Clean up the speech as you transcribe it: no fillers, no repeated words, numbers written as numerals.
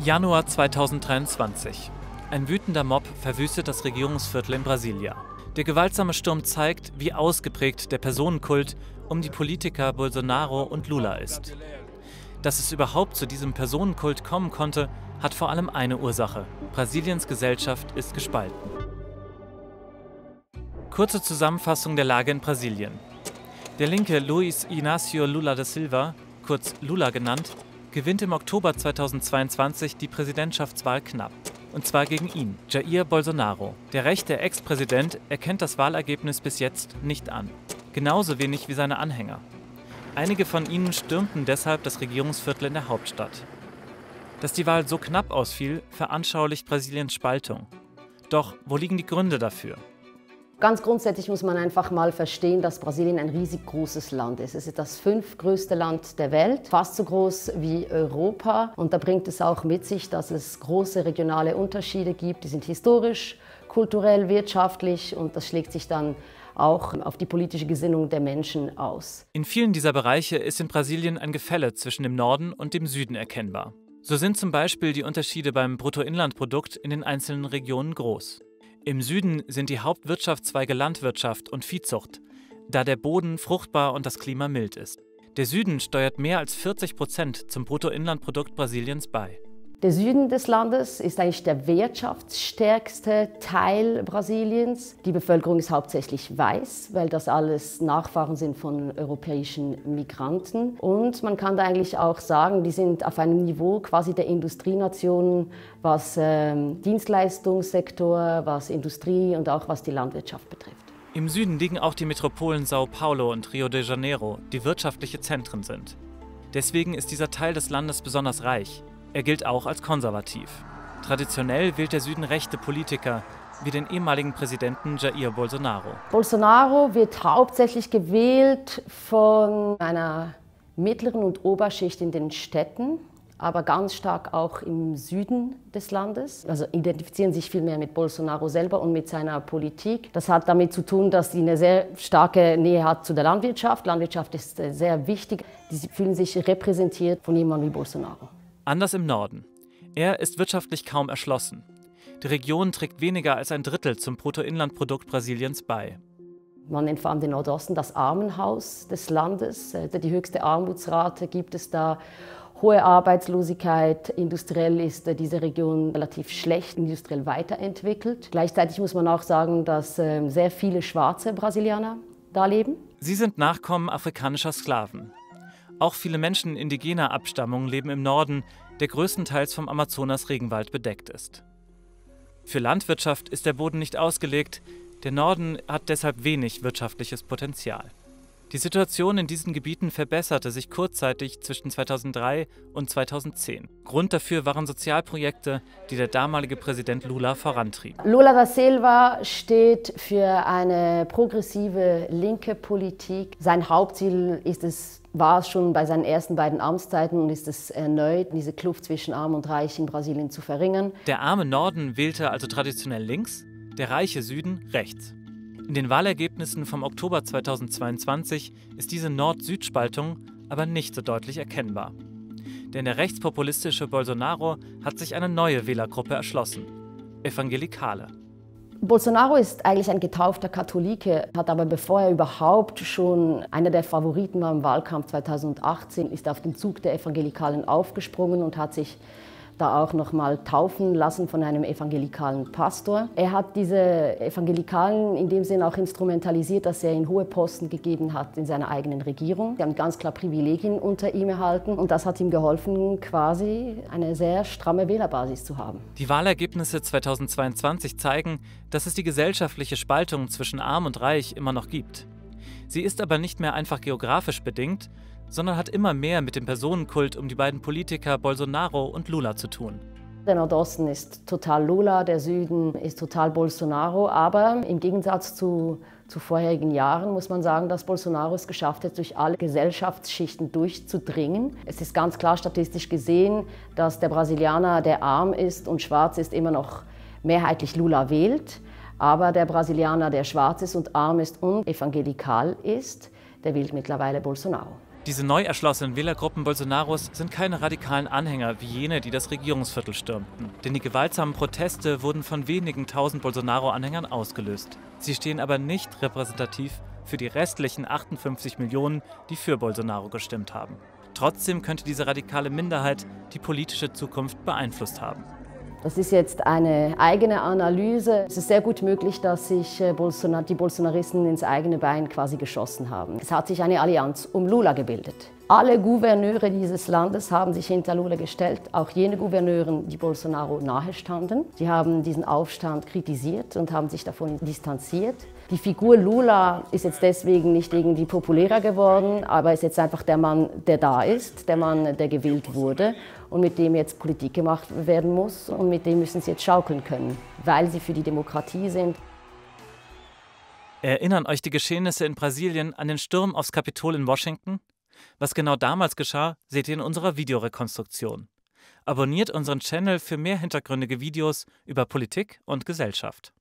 Januar 2023. Ein wütender Mob verwüstet das Regierungsviertel in Brasilia. Der gewaltsame Sturm zeigt, wie ausgeprägt der Personenkult um die Politiker Bolsonaro und Lula ist. Dass es überhaupt zu diesem Personenkult kommen konnte, hat vor allem eine Ursache: Brasiliens Gesellschaft ist gespalten. Kurze Zusammenfassung der Lage in Brasilien. Der linke Luiz Inácio Lula da Silva, kurz Lula genannt, gewinnt im Oktober 2022 die Präsidentschaftswahl knapp. Und zwar gegen ihn, Jair Bolsonaro. Der rechte Ex-Präsident erkennt das Wahlergebnis bis jetzt nicht an. Genauso wenig wie seine Anhänger. Einige von ihnen stürmten deshalb das Regierungsviertel in der Hauptstadt. Dass die Wahl so knapp ausfiel, veranschaulicht Brasiliens Spaltung. Doch wo liegen die Gründe dafür? Ganz grundsätzlich muss man einfach mal verstehen, dass Brasilien ein riesig großes Land ist. Es ist das 5. größte Land der Welt, fast so groß wie Europa. Und da bringt es auch mit sich, dass es große regionale Unterschiede gibt. Die sind historisch, kulturell, wirtschaftlich, und das schlägt sich dann auch auf die politische Gesinnung der Menschen aus. In vielen dieser Bereiche ist in Brasilien ein Gefälle zwischen dem Norden und dem Süden erkennbar. So sind zum Beispiel die Unterschiede beim Bruttoinlandprodukt in den einzelnen Regionen groß. Im Süden sind die Hauptwirtschaftszweige Landwirtschaft und Viehzucht, da der Boden fruchtbar und das Klima mild ist. Der Süden steuert mehr als 40% zum Bruttoinlandprodukt Brasiliens bei. Der Süden des Landes ist eigentlich der wirtschaftsstärkste Teil Brasiliens. Die Bevölkerung ist hauptsächlich weiß, weil das alles Nachfahren sind von europäischen Migranten. Und man kann da eigentlich auch sagen, die sind auf einem Niveau quasi der Industrienationen, was Dienstleistungssektor, was Industrie und auch was die Landwirtschaft betrifft. Im Süden liegen auch die Metropolen São Paulo und Rio de Janeiro, die wirtschaftliche Zentren sind. Deswegen ist dieser Teil des Landes besonders reich. Er gilt auch als konservativ. Traditionell wählt der Süden rechte Politiker, wie den ehemaligen Präsidenten Jair Bolsonaro. Bolsonaro wird hauptsächlich gewählt von einer mittleren und Oberschicht in den Städten, aber ganz stark auch im Süden des Landes. Also identifizieren sich viel mehr mit Bolsonaro selber und mit seiner Politik. Das hat damit zu tun, dass sie eine sehr starke Nähe hat zu der Landwirtschaft. Landwirtschaft ist sehr wichtig. Sie fühlen sich repräsentiert von jemandem wie Bolsonaro. Anders im Norden. Er ist wirtschaftlich kaum erschlossen. Die Region trägt weniger als ein Drittel zum Bruttoinlandprodukt Brasiliens bei. Man nennt vor allem den Nordosten das Armenhaus des Landes. Die höchste Armutsrate gibt es da. Hohe Arbeitslosigkeit. Industriell ist diese Region relativ schlecht, industriell weiterentwickelt. Gleichzeitig muss man auch sagen, dass sehr viele schwarze Brasilianer da leben. Sie sind Nachkommen afrikanischer Sklaven. Auch viele Menschen indigener Abstammung leben im Norden, der größtenteils vom Amazonas-Regenwald bedeckt ist. Für Landwirtschaft ist der Boden nicht ausgelegt, der Norden hat deshalb wenig wirtschaftliches Potenzial. Die Situation in diesen Gebieten verbesserte sich kurzzeitig zwischen 2003 und 2010. Grund dafür waren Sozialprojekte, die der damalige Präsident Lula vorantrieb. Lula da Silva steht für eine progressive linke Politik. Sein Hauptziel war es schon bei seinen ersten beiden Amtszeiten und ist es erneut, diese Kluft zwischen Arm und Reich in Brasilien zu verringern. Der arme Norden wählte also traditionell links, der reiche Süden rechts. In den Wahlergebnissen vom Oktober 2022 ist diese Nord-Süd-Spaltung aber nicht so deutlich erkennbar. Denn der rechtspopulistische Bolsonaro hat sich eine neue Wählergruppe erschlossen: Evangelikale. Bolsonaro ist eigentlich ein getaufter Katholike, hat aber, bevor er überhaupt schon einer der Favoriten war im Wahlkampf 2018, ist auf den Zug der Evangelikalen aufgesprungen und hat sich da auch noch mal taufen lassen von einem evangelikalen Pastor. Er hat diese Evangelikalen in dem Sinne auch instrumentalisiert, dass er ihnen hohe Posten gegeben hat in seiner eigenen Regierung. Sie haben ganz klar Privilegien unter ihm erhalten und das hat ihm geholfen, quasi eine sehr stramme Wählerbasis zu haben. Die Wahlergebnisse 2022 zeigen, dass es die gesellschaftliche Spaltung zwischen Arm und Reich immer noch gibt. Sie ist aber nicht mehr einfach geografisch bedingt, sondern hat immer mehr mit dem Personenkult um die beiden Politiker Bolsonaro und Lula zu tun. Der Nordosten ist total Lula, der Süden ist total Bolsonaro, aber im Gegensatz zu vorherigen Jahren muss man sagen, dass Bolsonaro es geschafft hat, durch alle Gesellschaftsschichten durchzudringen. Es ist ganz klar statistisch gesehen, dass der Brasilianer, der arm ist und schwarz ist, immer noch mehrheitlich Lula wählt. Aber der Brasilianer, der schwarz ist und arm ist und evangelikal ist, der wählt mittlerweile Bolsonaro. Diese neu erschlossenen Wählergruppen Bolsonaros sind keine radikalen Anhänger wie jene, die das Regierungsviertel stürmten. Denn die gewaltsamen Proteste wurden von wenigen tausend Bolsonaro-Anhängern ausgelöst. Sie stehen aber nicht repräsentativ für die restlichen 58 Millionen, die für Bolsonaro gestimmt haben. Trotzdem könnte diese radikale Minderheit die politische Zukunft beeinflusst haben. Das ist jetzt eine eigene Analyse. Es ist sehr gut möglich, dass sich die Bolsonaristen ins eigene Bein quasi geschossen haben. Es hat sich eine Allianz um Lula gebildet. Alle Gouverneure dieses Landes haben sich hinter Lula gestellt, auch jene Gouverneure, die Bolsonaro nahestanden. Sie haben diesen Aufstand kritisiert und haben sich davon distanziert. Die Figur Lula ist jetzt deswegen nicht irgendwie populärer geworden, aber ist jetzt einfach der Mann, der da ist, der Mann, der gewählt wurde und mit dem jetzt Politik gemacht werden muss und mit dem müssen sie jetzt schaukeln können, weil sie für die Demokratie sind. Erinnern euch die Geschehnisse in Brasilien an den Sturm aufs Kapitol in Washington? Was genau damals geschah, seht ihr in unserer Videorekonstruktion. Abonniert unseren Channel für mehr hintergründige Videos über Politik und Gesellschaft.